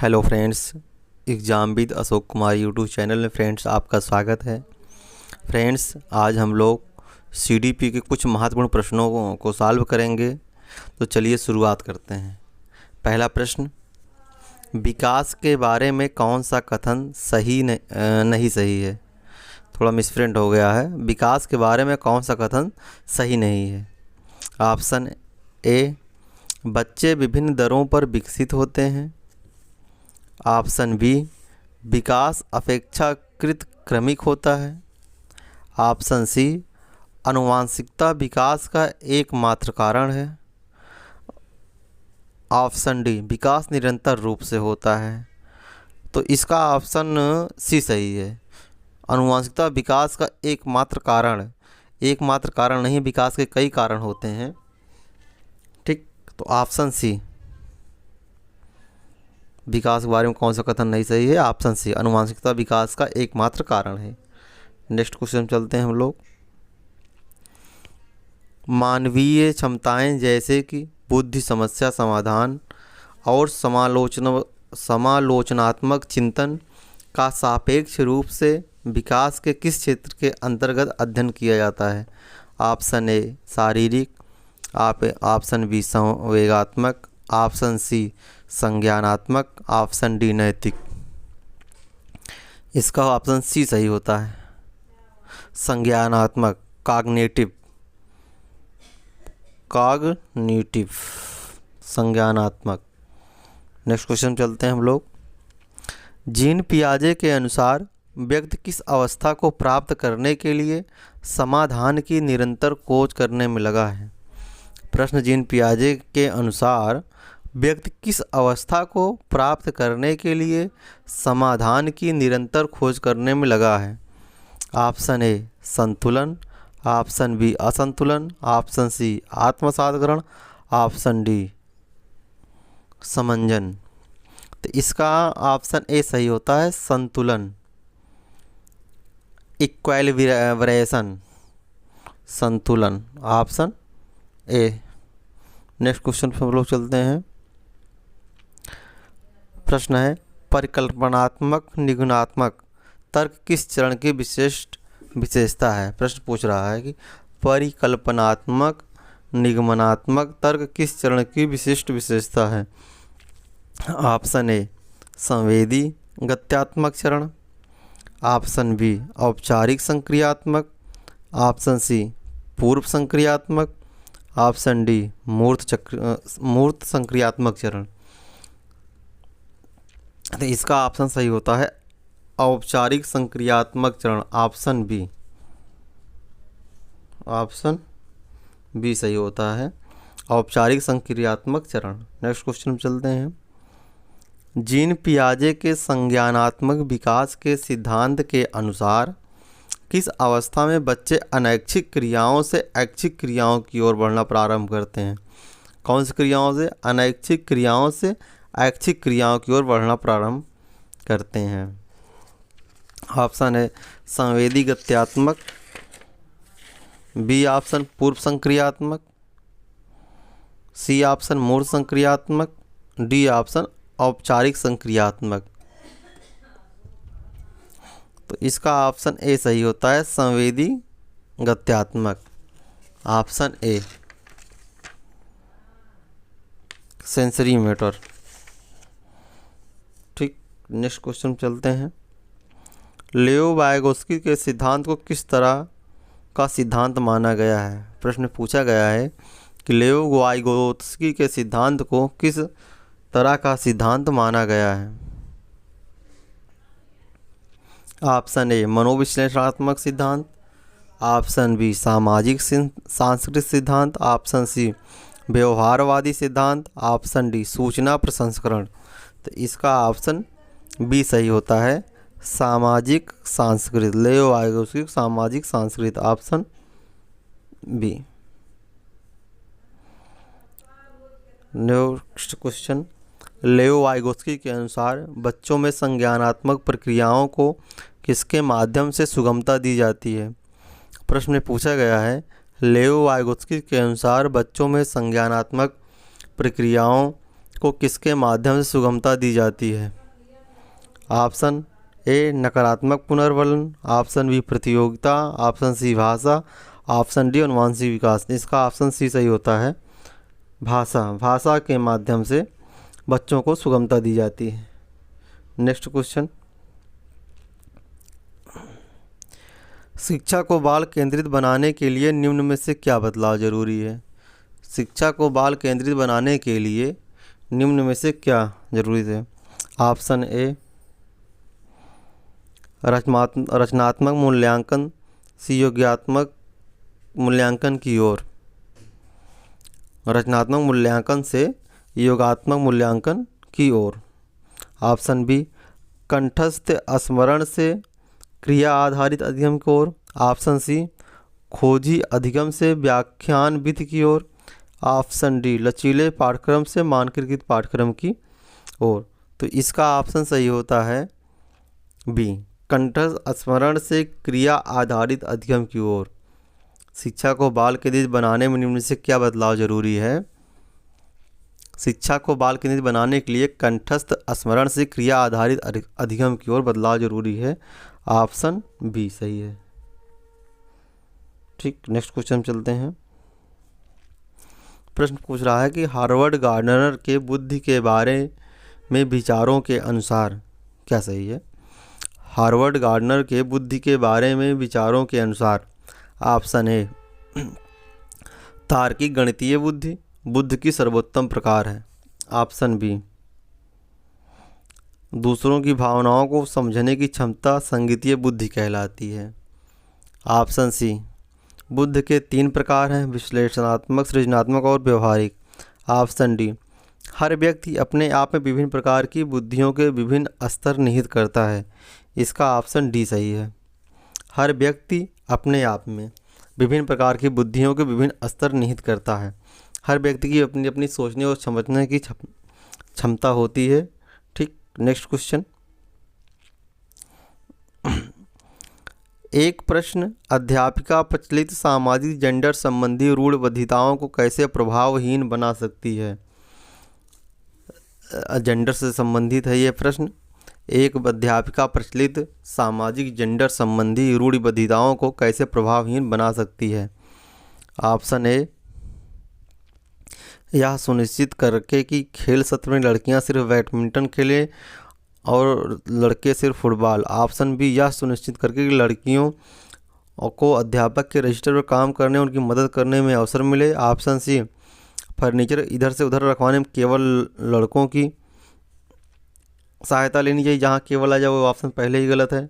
Hello friends, exam with Ashok Kumar YouTube channel में friends आपका स्वागत है। फ्रेंड्स, आज हम लोग सीडीपी के कुछ महत्वपूर्ण प्रश्नों को सॉल्व करेंगे। तो चलिए शुरुआत करते हैं। पहला प्रश्न, विकास के बारे में कौन सा कथन सही नहीं सही है। थोड़ा मिसप्रिंट हो गया है। विकास के बारे में कौन सा कथन सही नहीं है। ऑप्शन ए, बच्चे विभिन्न दरों पर विकसित होते हैं। ऑप्शन बी, विकास अपेक्षाकृत क्रमिक होता है। ऑप्शन सी, आनुवांशिकता विकास का एकमात्र कारण है। ऑप्शन डी, विकास निरंतर रूप से होता है। तो इसका ऑप्शन सी सही है। आनुवांशिकता विकास का एकमात्र कारण, एकमात्र कारण नहीं, विकास के कई कारण होते हैं। ठीक, तो ऑप्शन सी, विकास के बारे में कौन सा कथन नहीं सही है। ऑप्शन सी, आनुवांशिकता विकास का एकमात्र कारण है। नेक्स्ट क्वेश्चन चलते हैं हम लोग। मानवीय क्षमताएं जैसे कि बुद्धि, समस्या समाधान और समालोचनात्मक चिंतन का सापेक्ष रूप से विकास के किस क्षेत्र के अंतर्गत अध्ययन किया जाता है। ऑप्शन ए शारीरिक, ऑप्शन बी संवेगात्मक, ऑप्शन सी संज्ञानात्मक, ऑप्शन डी नैतिक। इसका ऑप्शन सी सही होता है, संज्ञानात्मक, कॉग्निटिव, संज्ञानात्मक। नेक्स्ट क्वेश्चन चलते हैं हम लोग। जीन पियाजे के अनुसार व्यक्ति किस अवस्था को प्राप्त करने के लिए समाधान की निरंतर खोज करने में लगा है। प्रश्न, जीन पियाजे के अनुसार व्यक्ति किस अवस्था को प्राप्त करने के लिए समाधान की निरंतर खोज करने में लगा है। ऑप्शन ए संतुलन, ऑप्शन बी असंतुलन, ऑप्शन सी आत्मसात ग्रहण, ऑप्शन डी समंजन। तो इसका ऑप्शन ए सही होता है, संतुलन, इक्विलिब्रेशन, संतुलन, ऑप्शन ए। नेक्स्ट क्वेश्चन पर हम लोग चलते हैं। प्रश्न है, परिकल्पनात्मक निगमनात्मक तर्क किस चरण की विशेषता है। प्रश्न पूछ रहा है कि परिकल्पनात्मक निगमनात्मक तर्क किस चरण की विशिष्ट विशेषता है। ऑप्शन ए संवेदी गत्यात्मक चरण, ऑप्शन बी औपचारिक संक्रियात्मक, ऑप्शन सी पूर्व संक्रियात्मक, ऑप्शन डी मूर्त संक्रियात्मक चरण। तो इसका ऑप्शन सही होता है औपचारिक संक्रियात्मक चरण, ऑप्शन बी। ऑप्शन बी सही होता है, औपचारिक संक्रियात्मक चरण। नेक्स्ट क्वेश्चन चलते हैं। जीन पियाजे के संज्ञानात्मक विकास के सिद्धांत के अनुसार किस अवस्था में बच्चे अनैच्छिक क्रियाओं से ऐच्छिक क्रियाओं की ओर बढ़ना प्रारंभ करते हैं। कौन सी क्रियाओं से? अनैच्छिक क्रियाओं से ऐच्छिक क्रियाओं की ओर बढ़ना प्रारंभ करते हैं। ऑप्शन है संवेदी गत्यात्मक, बी ऑप्शन पूर्व संक्रियात्मक, सी ऑप्शन मूर्त संक्रियात्मक, डी ऑप्शन औपचारिक संक्रियात्मक। तो इसका ऑप्शन ए सही होता है, संवेदी गत्यात्मक, ऑप्शन ए, सेंसरी मैटर। ठीक, नेक्स्ट क्वेश्चन चलते हैं। लियो वाइगोत्स्की के सिद्धांत को किस तरह का सिद्धांत माना गया है। प्रश्न पूछा गया है कि लियो वाइगोत्स्की के सिद्धांत को किस तरह का सिद्धांत माना गया है। ऑप्शन ए मनोविश्लेषणात्मक सिद्धांत, ऑप्शन बी सामाजिक सांस्कृतिक सिद्धांत, ऑप्शन सी व्यवहारवादी सिद्धांत, ऑप्शन डी सूचना प्रसंस्करण। तो इसका ऑप्शन बी सही होता है, सामाजिक सांस्कृतिक। लियो वाइगोत्स्की सामाजिक सांस्कृतिक, option B. Next question. Leo Vygotsky के अनुसार बच्चों में संज्ञानात्मक प्रक्रियाओं को किसके माध्यम से सुगमता दी जाती है। प्रश्न में पूछा गया है, लियो वाइगोत्स्की के अनुसार बच्चों में संज्ञानात्मक प्रक्रियाओं को किसके माध्यम से सुगमता दी जाती है? ऑप्शन ए नकारात्मक पुनर्वलन, ऑप्शन बी प्रतियोगिता, ऑप्शन सी भाषा, ऑप्शन डी अनुवांशिक विकास। इसका ऑप्शन सी सही होता है, भाषा। भाषा के माध्यम से बच्चों को सुगमता दी जाती है। नेक्स्ट क्वेश्चन, शिक्षा को बाल केंद्रित बनाने के लिए निम्न में से क्या बदलाव जरूरी है? शिक्षा को बाल केंद्रित बनाने के लिए निम्न में से क्या जरूरी है? ऑप्शन ए रचनात्मक मूल्यांकन से योगात्मक मूल्यांकन की ओर, रचनात्मक मूल्यांकन से योगात्मक मूल्यांकन की ओर। ऑप्शन बी कंठस्थ स्मरण से क्रिया आधारित अध्ययन की ओर। ऑप्शन सी खोजी अधिगम से व्याख्यान विधि की ओर। ऑप्शन डी लचीले पाठ्यक्रम से मानकीकृत पाठ्यक्रम की ओर। तो इसका ऑप्शन सही होता है बी कंठस्थ स्मरण से क्रिया आधारित अध्ययन की ओर। शिक्षा को बाल केंद्रित बनाने में निम्न से क्या बदलाव जरूरी है? शिक्षा को बाल केंद्रित बनाने के लिए कंठस्थ स्मरण से क्रिया आधारित अधिगम की ओर बदलाव जरूरी है। ऑप्शन बी सही है। ठीक, नेक्स्ट क्वेश्चन चलते हैं। प्रश्न पूछ रहा है कि हार्वर्ड गार्डनर के बुद्धि के बारे में विचारों के अनुसार क्या सही है? हार्वर्ड गार्डनर के बुद्धि के बारे में विचारों के अनुसार ऑप्शन ए तार्किक गणितीय बुद्धि बुद्ध की सर्वोत्तम प्रकार है। ऑप्शन बी दूसरों की भावनाओं को समझने की क्षमता संगीतीय बुद्धि कहलाती है। ऑप्शन सी बुद्ध के 3 प्रकार हैं, विश्लेषणात्मक, सृजनात्मक और व्यवहारिक। ऑप्शन डी हर व्यक्ति अपने आप में विभिन्न प्रकार की बुद्धियों के विभिन्न स्तर निहित करता है। इसका ऑप्शन डी सही है। हर व्यक्ति अपने आप में विभिन्न प्रकार की बुद्धियों के विभिन्न स्तर निहित करता है। हर व्यक्ति की अपनी अपनी सोचने और समझने की क्षमता होती है। ठीक, नेक्स्ट क्वेश्चन। एक प्रश्न, अध्यापिका प्रचलित सामाजिक जेंडर संबंधी रूढ़िबद्धताओं को कैसे प्रभावहीन बना सकती है? जेंडर से संबंधित है ये प्रश्न। एक अध्यापिका प्रचलित सामाजिक जेंडर संबंधी रूढ़िबद्धताओं को कैसे प्रभावहीन बना सकती है? ऑप्शन ए यह सुनिश्चित करके कि खेल सत्र में लड़कियां सिर्फ बैडमिंटन खेलें और लड़के सिर्फ फुटबॉल। ऑप्शन बी यह सुनिश्चित करके कि लड़कियों को अध्यापक के रजिस्टर पर काम करने उनकी मदद करने में अवसर मिले। ऑप्शन सी फर्नीचर इधर से उधर रखवाने में केवल लड़कों की सहायता लेनी चाहिए, जहां केवल आ जाए वो ऑप्शन पहले ही गलत है।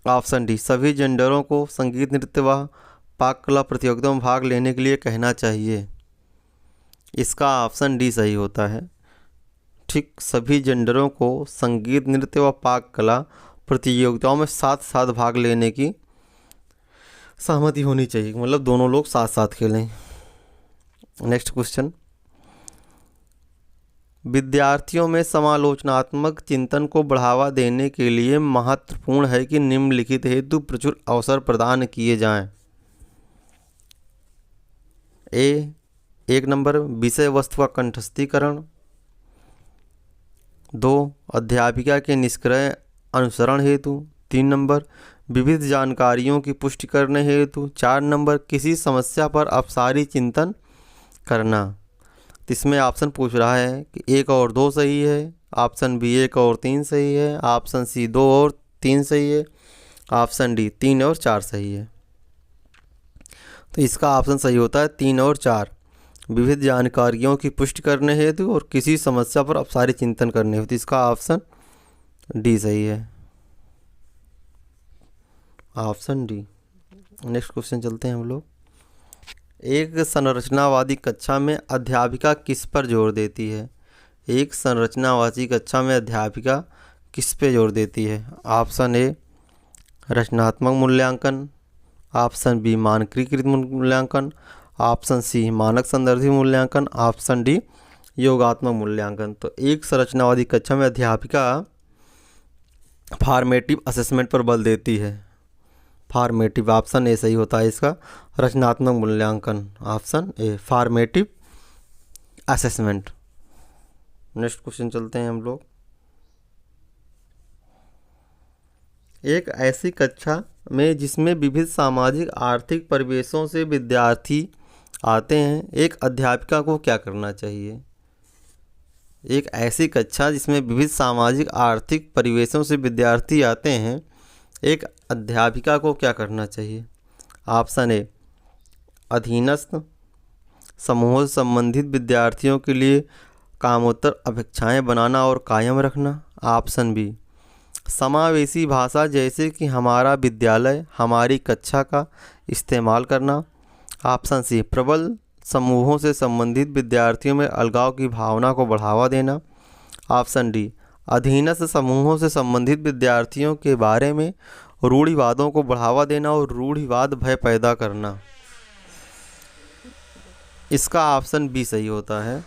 ऑप्शन डी सभी जेंडरों को संगीत, नृत्य व पाक कला प्रतियोगिताओं में भाग लेने के लिए कहना चाहिए। इसका ऑप्शन डी सही होता है। ठीक, सभी जेंडरों को संगीत, नृत्य व पाक कला प्रतियोगिताओं में साथ साथ भाग लेने की सहमति होनी चाहिए, मतलब दोनों लोग साथ साथ खेलें। नेक्स्ट क्वेश्चन, विद्यार्थियों में समालोचनात्मक चिंतन को बढ़ावा देने के लिए महत्वपूर्ण है कि निम्नलिखित हेतु प्रचुर अवसर प्रदान किए जाएं। एक नंबर विषय वस्तु का कंठस्थीकरण। 2 अध्यापिका के निष्क्रिय अनुसरण हेतु। 3 नंबर विविध जानकारियों की पुष्टि करने हेतु। 4 नंबर किसी समस्या पर अपसारी चिंतन करना। इसमें ऑप्शन पूछ रहा है कि 1 और 2 सही है, ऑप्शन बी 1 और 3 सही है, ऑप्शन सी 2 और 3 सही है, ऑप्शन डी 3 और 4 सही है। तो इसका ऑप्शन सही होता है 3 और 4, विविध जानकारियों की पुष्टि करने हेतु और किसी समस्या पर अपसारी चिंतन करने हेतु। इसका ऑप्शन डी सही है, ऑप्शन डी। नेक्स्ट क्वेश्चन चलते हैं हम लोग। एक संरचनावादी कक्षा में अध्यापिका किस पर जोर देती है? एक संरचनावादी कक्षा में अध्यापिका किस पे जोर देती है? ऑप्शन ए रचनात्मक मूल्यांकन, ऑप्शन बी मानकीकृत मूल्यांकन, ऑप्शन सी मानक संदर्भित मूल्यांकन, ऑप्शन डी योगात्मक मूल्यांकन। तो एक संरचनावादी कक्षा में अध्यापिका फॉर्मेटिव असेसमेंट पर बल देती है। फॉर्मेटिव, ऑप्शन ए सही होता है इसका, रचनात्मक मूल्यांकन, option A formative assessment. Next question चलते हैं हम लोग। एक ऐसी कक्षा में जिसमें विविध सामाजिक आर्थिक परिवेशों से विद्यार्थी आते हैं, एक अध्यापिका को क्या करना चाहिए? एक ऐसी कक्षा जिसमें विविध सामाजिक आर्थिक परिवेशों से विद्यार्थी आते हैं, एक अध्यापिका को क्या करना चाहिए? ऑप्शन ए, अधीनस्थ समूहों से संबंधित विद्यार्थियों के लिए कामोत्तर अपेक्षाएं बनाना और कायम रखना। ऑप्शन बी, समावेशी भाषा जैसे कि हमारा विद्यालय, हमारी कक्षा का इस्तेमाल करना। ऑप्शन सी, प्रबल समूहों से संबंधित विद्यार्थियों में अलगाव की भावना को बढ़ावा देना। ऑप्शन डी, अधीनस्थ समूहों से संबंधित विद्यार्थियों के बारे में रूढ़िवादों को बढ़ावा देना और रूढ़िवाद भय पैदा करना। इसका ऑप्शन बी सही होता है।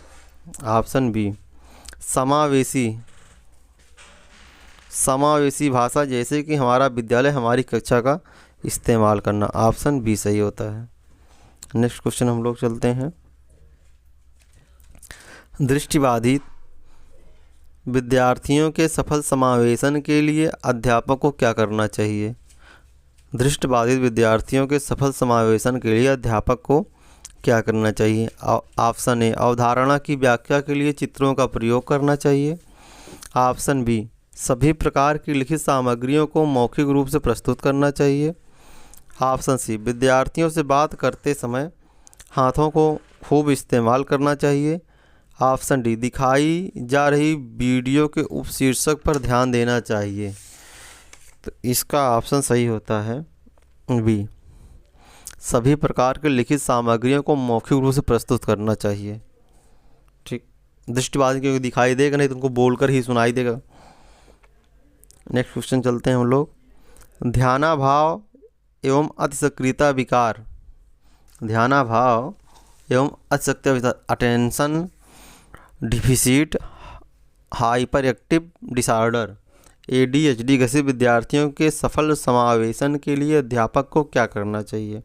ऑप्शन बी, समावेशी भाषा जैसे कि हमारा विद्यालय, हमारी कक्षा का इस्तेमाल करना। ऑप्शन बी सही होता है। नेक्स्ट क्वेश्चन हम लोग चलते हैं। दृष्टिबाधित विद्यार्थियों के सफल समावेशन के लिए अध्यापक को क्या करना चाहिए? दृष्टिबाधित विद्यार्थियों के सफल समावेशन के लिए अध्यापक को क्या करना चाहिए? ऑप्शन ए, अवधारणा की व्याख्या के लिए चित्रों का प्रयोग करना चाहिए। ऑप्शन बी, सभी प्रकार की लिखित सामग्रियों को मौखिक रूप से प्रस्तुत करना चाहिए। ऑप्शन सी, विद्यार्थियों से बात करते समय हाथों को खूब इस्तेमाल करना चाहिए। ऑप्शन डी, दिखाई जा रही वीडियो के उपशीर्षक पर ध्यान देना चाहिए। तो इसका ऑप्शन सही होता है बी, सभी प्रकार के लिखित सामग्रियों को मौखिक रूप से प्रस्तुत करना चाहिए। ठीक, दृष्टिबाधित क्योंकि दिखाई देगा नहीं तो उनको बोलकर ही सुनाई देगा। नेक्स्ट क्वेश्चन चलते हैं हम लोग। ध्यानाभाव एवं अतिसक्रियता विकार, ध्यानाभाव एवं अतिसक्रियता विकार, attention deficit hyper active disorder, ADHD ग्रसित विद्यार्थियों के सफल समावेशन के लिए अध्यापक को क्या करना चाहिए?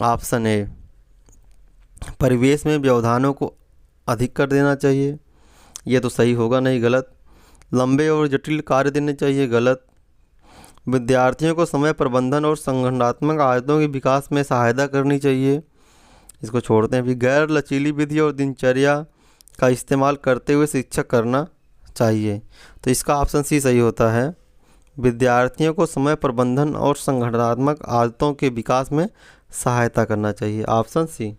ऑप्शन ए, परिवेश में व्यवधानों को अधिक कर देना चाहिए। ये तो सही होगा नहीं, गलत। लंबे और जटिल कार्य देने चाहिए, गलत। विद्यार्थियों को समय प्रबंधन और संगठनात्मक आदतों के विकास में सहायता करनी चाहिए, इसको छोड़ते हैं। भी गैर लचीली विधि और दिनचर्या का इस्तेमाल करते हुए शिक्षा करना चाहिए। तो इसका ऑप्शन सी सही होता है। विद्यार्थियों को समय प्रबंधन और संगठनात्मक आदतों के विकास में सहायता करना चाहिए। Option C.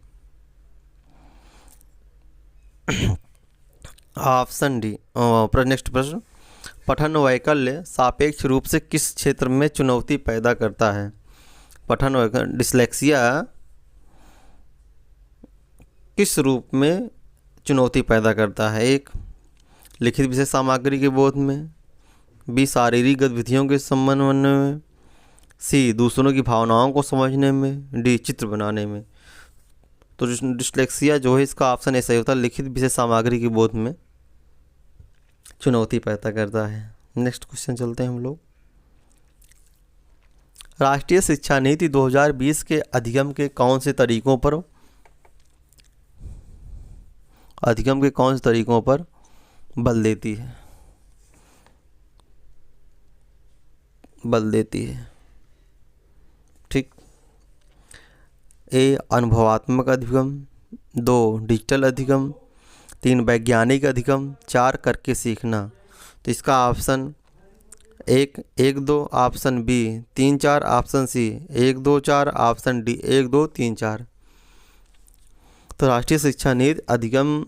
Option D. Next प्रश्न, पठन वैकल्य सापेक्ष रूप से किस क्षेत्र में चुनौती पैदा करता है? पठन वैकल्य, डिस्लेक्सिया किस रूप में चुनौती पैदा करता है? एक, लिखित विषय सामग्री के बोध में। बी, शारीरिक गतिविधियों के समन्वय में। सी, दूसरों की भावनाओं को समझने में। डी, चित्र बनाने में। तो डिस्लेक्सिया जो है इसका ऑप्शन ऐसा ही होता है, लिखित विषय सामग्री के बोध में चुनौती पैदा करता है। नेक्स्ट क्वेश्चन चलते हैं हम लोग। राष्ट्रीय शिक्षा नीति 2020 के अधिगम के कौन से तरीकों पर बल देती है? ठीक। ए, अनुभवात्मक अधिगम। 2, डिजिटल अधिगम। 3, वैज्ञानिक अधिगम। 4, करके सीखना। तो इसका option 1, 2, option B 3, 4, option C 1, 2, 4, option D 1, 2, 3, 4। तो राष्ट्रीय शिक्षा नीति अधिगम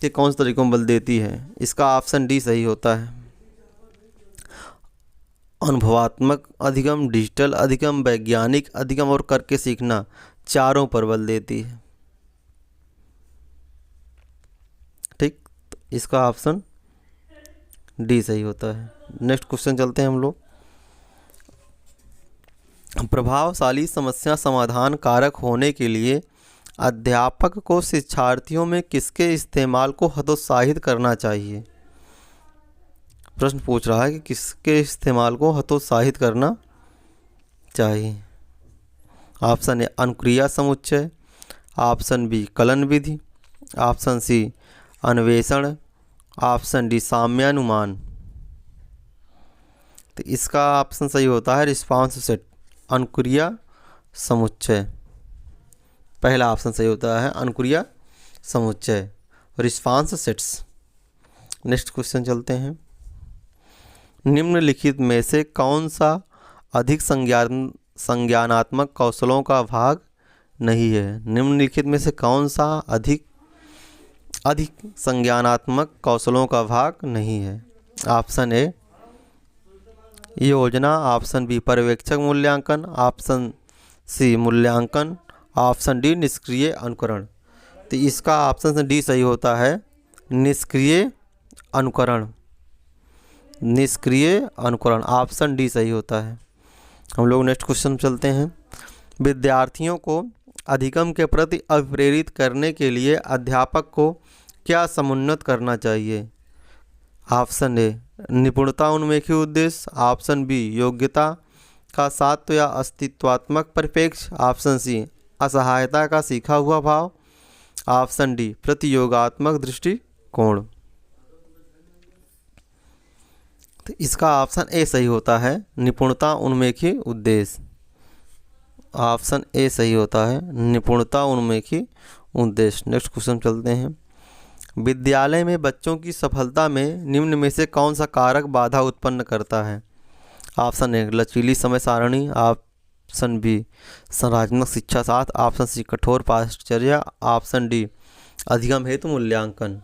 के कौन से तरीकों में बल देती है? इसका ऑप्शन डी सही होता है। अनुभवात्मक अधिगम, डिजिटल अधिगम, वैज्ञानिक अधिगम और करके सीखना, चारों पर बल देती है। ठीक, तो इसका ऑप्शन डी सही होता है। नेक्स्ट क्वेश्चन चलते हैं हम लोग। प्रभावशाली समस्या समाधान कारक होने के लिए अध्यापक को शिक्षार्थियों में किसके इस्तेमाल को हतोत्साहित करना चाहिए? प्रश्न पूछ रहा है कि किसके इस्तेमाल को हतोत्साहित करना चाहिए। ऑप्शन ए, अनुक्रिया समुच्चय। ऑप्शन बी, कलन विधि। ऑप्शन सी अन्वेषण, ऑप्शन डी साम्यानुमान। तो इसका ऑप्शन सही होता है रिस्पांस सेट, अनुक्रिया समुच्चय। पहला ऑप्शन सही होता है अनुक्रिया समुच्चय, रिस्पांस सेट्स। नेक्स्ट क्वेश्चन चलते हैं। निम्नलिखित में से कौन सा अधिक संज्ञानात्मक कौशलों का भाग नहीं है? निम्नलिखित में से कौन सा अधिक संज्ञानात्मक कौशलों का भाग नहीं है? ऑप्शन ए योजना, ऑप्शन बी पर्यवेक्षक मूल्यांकन, ऑप्शन सी मूल्यांकन, ऑप्शन डी निष्क्रिय अनुकरण। तो इसका ऑप्शन डी सही होता है निष्क्रिय अनुकरण। निष्क्रिय अनुकरण ऑप्शन डी सही होता है। हम लोग नेक्स्ट क्वेश्चन चलते हैं। विद्यार्थियों को अधिगम के प्रति अभिप्रेरित करने के लिए अध्यापक को क्या समुन्नत करना चाहिए? ऑप्शन ए निपुणता उन्मुखी उद्देश्य, ऑप्शन बी योग्यता का सात्व या अस्तित्वात्मक परिप्रेक्ष्य, ऑप्शन सी असहायता का सीखा हुआ भाव, ऑप्शन डी प्रतियोगात्मक दृष्टिकोण। तो इसका ऑप्शन ए सही होता है निपुणता उन्मुखी उद्देश्य। ऑप्शन ए सही होता है निपुणता उन्मुखी उद्देश्य। नेक्स्ट क्वेश्चन चलते हैं। विद्यालय में बच्चों की सफलता में निम्न में से कौन सा कारक बाधा उत्पन्न करता है? ऑप्शन ए लचीली समय सारणी, ऑप्शन बी संरचनात्मक शिक्षा साथ, ऑप्शन सी कठोर पाठचर्या, ऑप्शन डी अधिगम हेतु मूल्यांकन।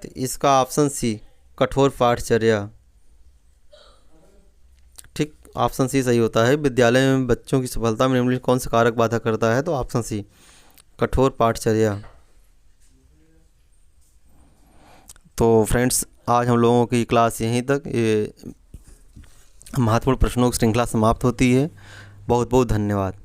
तो इसका ऑप्शन सी कठोर पाठचर्या। ठीक, ऑप्शन सी सही होता है। विद्यालय में बच्चों की सफलता में निम्नलिखित कौन सा कारक बाधा करता है? तो ऑप्शन सी कठोर पाठचर्या। तो फ्रेंड्स आज हम लोगों की क्लास यहीं तक, ये महत्वपूर्ण प्रश्नों की श्रृंखला समाप्त होती है। बहुत बहुत धन्यवाद।